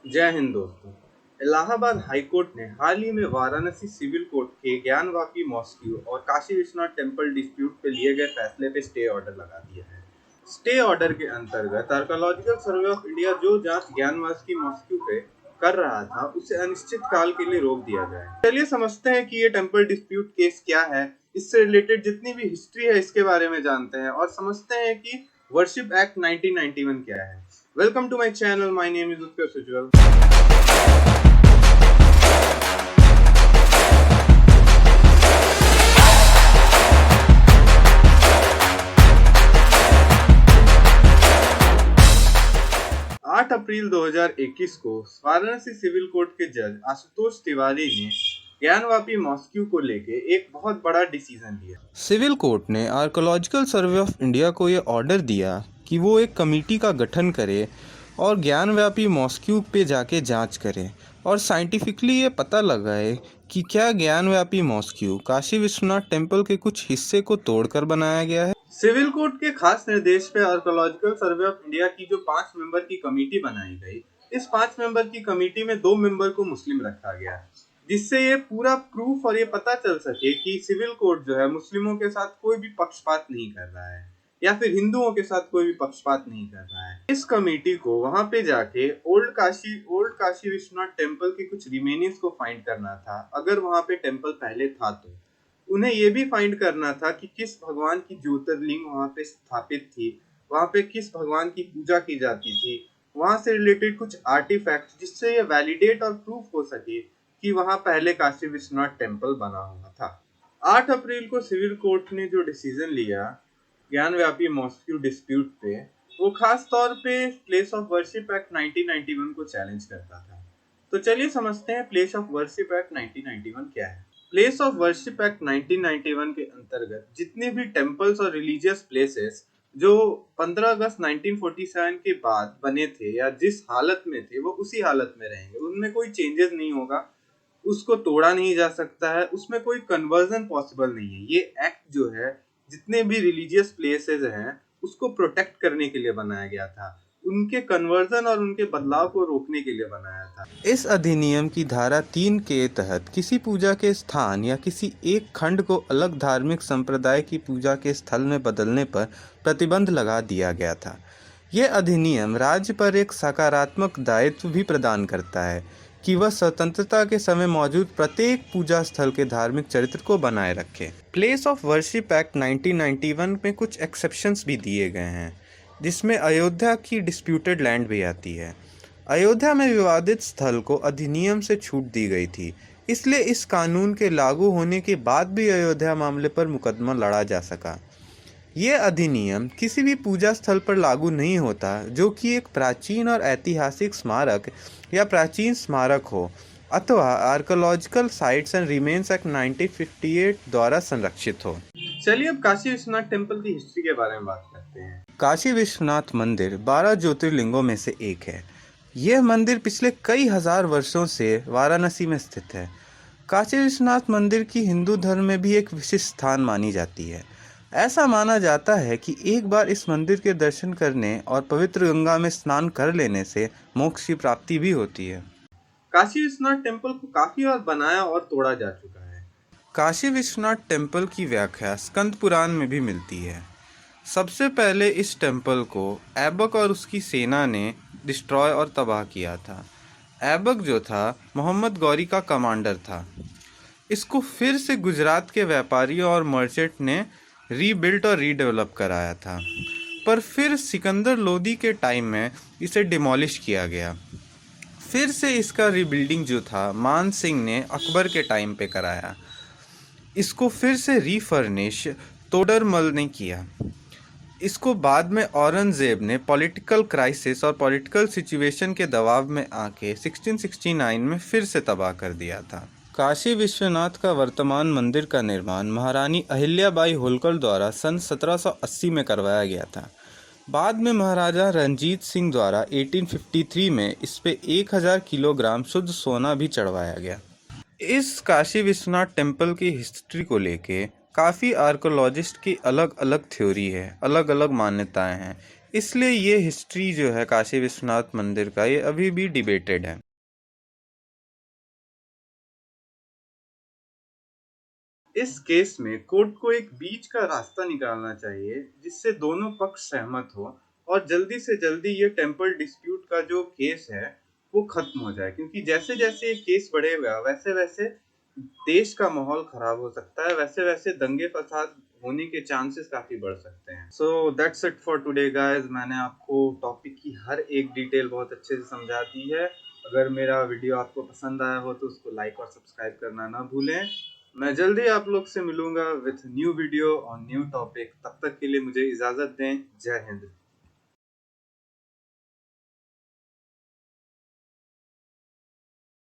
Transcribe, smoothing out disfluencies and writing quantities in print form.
जय हिंद दोस्तों। Allahabad high court ने हाल ही में वाराणसी सिविल कोर्ट के ज्ञानवापी मॉस्क्यू और काशी विश्वनाथ टेम्पल डिस्प्यूट पे लिए गए फैसले पे स्टे ऑर्डर लगा दिया है। स्टे ऑर्डर के अंतर्गत आर्कोलॉजिकल सर्वे ऑफ इंडिया जो जांच ज्ञानवापी मॉस्क्यू पे कर रहा था उसे अनिश्चित काल के लिए रोक दिया गया है। चलिए समझते हैं कि ये टेम्पल डिस्प्यूट केस क्या है, इससे रिलेटेड जितनी भी हिस्ट्री है इसके बारे में जानते हैं और समझते हैं कि वर्शिप एक्ट 1991 क्या है। Welcome to my channel, my name is Utkarsh Ujjwal. 8 अप्रैल 2021 को वाराणसी सिविल कोर्ट के जज आशुतोष तिवारी ने ज्ञानवापी मॉस्क्यू को लेके एक बहुत बड़ा डिसीजन लिया। सिविल कोर्ट ने आर्कोलॉजिकल सर्वे ऑफ इंडिया को ये ऑर्डर दिया कि वो एक कमेटी का गठन करे और ज्ञानव्यापी मॉस्क्यू पे जाके जांच करे और साइंटिफिकली ये पता लगाए कि क्या ज्ञानव्यापी मॉस्क्यू काशी विश्वनाथ टेम्पल के कुछ हिस्से को तोड़कर बनाया गया है। सिविल कोर्ट के खास निर्देश पे आर्कोलॉजिकल सर्वे ऑफ इंडिया की जो 5 मेंबर की कमेटी बनाई गई, इस 5 मेंबर की कमेटी में 2 मेंबर को मुस्लिम रखा गया, जिससे ये पूरा प्रूफ और ये पता चल सके कि सिविल कोर्ट जो है मुस्लिमों के साथ कोई भी पक्षपात नहीं कर रहा है या फिर हिंदुओं के साथ कोई भी पक्षपात नहीं कर रहा है। इस कमेटी को वहां पे जाके ओल्ड काशी विश्वनाथ टेम्पल के कुछ रिमेनिंग्स को फाइंड करना था। अगर वहां पे टेम्पल पहले था तो उन्हें ये भी फाइंड करना था कि किस भगवान की ज्योतिर्लिंग वहां पे स्थापित थी, वहां पे किस भगवान की पूजा की जाती थी, वहां से रिलेटेड कुछ आर्टिफैक्ट जिससे ये वैलिडेट और प्रूफ हो सके कि वहां पहले काशी विश्वनाथ टेम्पल बना हुआ था। 8 अप्रैल को सिविल कोर्ट ने जो डिसीजन लिया ज्ञानव्यापी मॉस्क्यू डिस्प्यूट पे, वो खास तौर पे प्लेस ऑफ वर्शिप एक्ट 1991 को चैलेंज करता था। तो चलिए समझते हैं प्लेस ऑफ वर्शिप एक्ट 1991 क्या है। प्लेस ऑफ वर्शिप एक्ट 1991 के अंतर्गत जितने भी टेम्पल्स और रिलीजियस प्लेसेस जो 15 अगस्त 1947 के बाद बने थे या जिस हालत में थे वो उसी हालत में रहेंगे, उनमें कोई चेंजेस नहीं होगा, उसको तोड़ा नहीं जा सकता है, उसमें कोई कन्वर्जन पॉसिबल नहीं है। ये एक्ट जो है जितने भी रिलीजियस प्लेसेस हैं उसको प्रोटेक्ट करने के लिए बनाया गया था, उनके कन्वर्जन और उनके बदलाव को रोकने के लिए बनाया था। इस अधिनियम की धारा 3 के तहत किसी पूजा के स्थान या किसी एक खंड को अलग धार्मिक संप्रदाय की पूजा के स्थल में बदलने पर प्रतिबंध लगा दिया गया था। यह अधिनियम राज्य पर एक सकारात्मक दायित्व भी प्रदान करता है कि वह स्वतंत्रता के समय मौजूद प्रत्येक पूजा स्थल के धार्मिक चरित्र को बनाए रखे। प्लेस ऑफ वर्शिप एक्ट 1991 में कुछ एक्सेप्शंस भी दिए गए हैं, जिसमें अयोध्या की डिस्प्यूटेड लैंड भी आती है। अयोध्या में विवादित स्थल को अधिनियम से छूट दी गई थी, इसलिए इस कानून के लागू होने के बाद भी अयोध्या मामले पर मुकदमा लड़ा जा सका। ये अधिनियम किसी भी पूजा स्थल पर लागू नहीं होता जो कि एक प्राचीन और ऐतिहासिक स्मारक या प्राचीन स्मारक हो अथवा archaeological sites and remains act 1958 द्वारा संरक्षित हो। चलिए अब काशी विश्वनाथ टेम्पल की हिस्ट्री के बारे में बात करते हैं। काशी विश्वनाथ मंदिर 12 ज्योतिर्लिंगों में से एक है। यह मंदिर पिछले कई हजार वर्षों से वाराणसी में स्थित है। काशी विश्वनाथ मंदिर की हिंदू धर्म में भी एक विशिष्ट स्थान मानी जाती है। ऐसा माना जाता है कि एक बार इस मंदिर के दर्शन करने और पवित्र गंगा में स्नान कर लेने से मोक्ष की प्राप्ति भी होती है। काशी विश्वनाथ टेम्पल को काफी बार बनाया और तोड़ा जा चुका है। काशी विश्वनाथ टेम्पल की व्याख्या स्कंद पुराण में भी मिलती है। सबसे पहले इस टेम्पल को ऐबक और उसकी सेना ने डिस्ट्रॉय और तबाह किया था। ऐबक जो था मोहम्मद गौरी का कमांडर था। इसको फिर से गुजरात के व्यापारियों और मर्चेंट ने रीबिल्ट और रीडेवलप कराया था, पर फिर सिकंदर लोदी के टाइम में इसे डिमोलिश किया गया। फिर से इसका रीबिल्डिंग जो था मान सिंह ने अकबर के टाइम पे कराया। इसको फिर से रीफर्निश तोडरमल ने किया। इसको बाद में औरंगजेब ने पॉलिटिकल क्राइसिस और पॉलिटिकल सिचुएशन के दबाव में आके 1669 में फिर से तबाह कर दिया था। काशी विश्वनाथ का वर्तमान मंदिर का निर्माण महारानी अहिल्याबाई होलकर द्वारा सन 1780 में करवाया गया था। बाद में महाराजा रंजीत सिंह द्वारा 1853 में इस पे 1000 किलोग्राम शुद्ध सोना भी चढ़वाया गया। इस काशी विश्वनाथ टेम्पल की हिस्ट्री को लेके काफ़ी आर्कोलॉजिस्ट की अलग अलग थ्योरी है, अलग अलग मान्यताएं हैं। इसलिए ये हिस्ट्री जो है काशी विश्वनाथ मंदिर का, ये अभी भी डिबेटेड है। इस केस में कोर्ट को एक बीच का रास्ता निकालना चाहिए जिससे दोनों पक्ष सहमत हो और जल्दी से जल्दी ये टेम्पल डिस्प्यूट का जो केस है वो खत्म हो जाए, क्योंकि जैसे जैसे ये केस बढ़ेगा वैसे वैसे देश का माहौल खराब हो सकता है, वैसे वैसे दंगे फसाद होने के चांसेस काफी बढ़ सकते हैं। So that's it for today guys. मैंने आपको टॉपिक की हर एक डिटेल बहुत अच्छे से समझा दी है। अगर मेरा वीडियो आपको पसंद आया हो तो उसको लाइक और सब्सक्राइब करना ना भूलें। मैं जल्दी आप लोग से मिलूंगा विथ न्यू वीडियो और न्यू टॉपिक। तब तक के लिए मुझे इजाजत दें। जय हिंद।